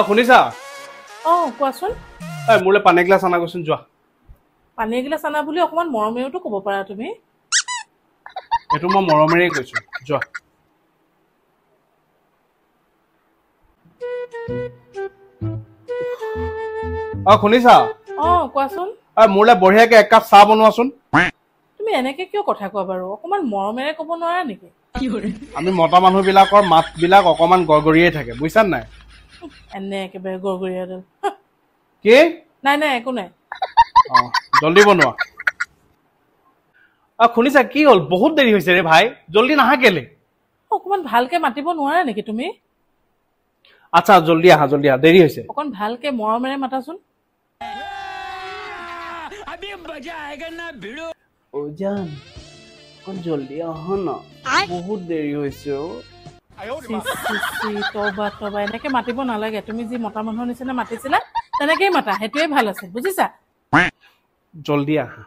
শুনিছা? কোৱাচোন। মোলৈ পানী এগিলাচ আনা গৈছোন যোৱা। পানী এগিলাচ আনা বুলি অকমান মৰমেৰেতো ক'ব পাৰা তুমি। এইটো মই মৰমেৰেই কৈছো, যোৱা। শুনিছা? কোৱাচোন। মোলৈ বঢ়িয়াকে এক কাপ চাহ বনোৱাচোন। তুমি এনেকে কিয় কথা কোৱা বাৰু? অকমান মৰমেৰে ক'ব নোৱাৰা নেকি? আমি মতা মানুহ বিলাকৰ মাত বিলাক অকমান গৰগৰিয়ে থাকে, বুজিছা নাই? এনে একেবাৰে গৰগৰীয়াডাল। কি? নাই একো নাই। জল্দি বনোৱা। শুনিছা কি হ'ল? বহুত দেৰি হৈছে ৰে ভাই, জল্দি নাহা কেলে? অকমান ভালকে মাতিব নোৱাৰা নেকি তুমি? আচ্ছা জল্দি আহা, দেৰি হৈছে। অকণ ভালকে মৰমেৰে মাতাচোন। জল্দি আহ না, বহুত দেৰি হৈছে। তবা এনেকে মাতিব নালাগে। তুমি যি মতা মানুহৰ নিচিনা মাতিছিলা তেনেকেই মাতা, সেইটোৱে ভাল আছে বুজিছা। জল্দি আহা।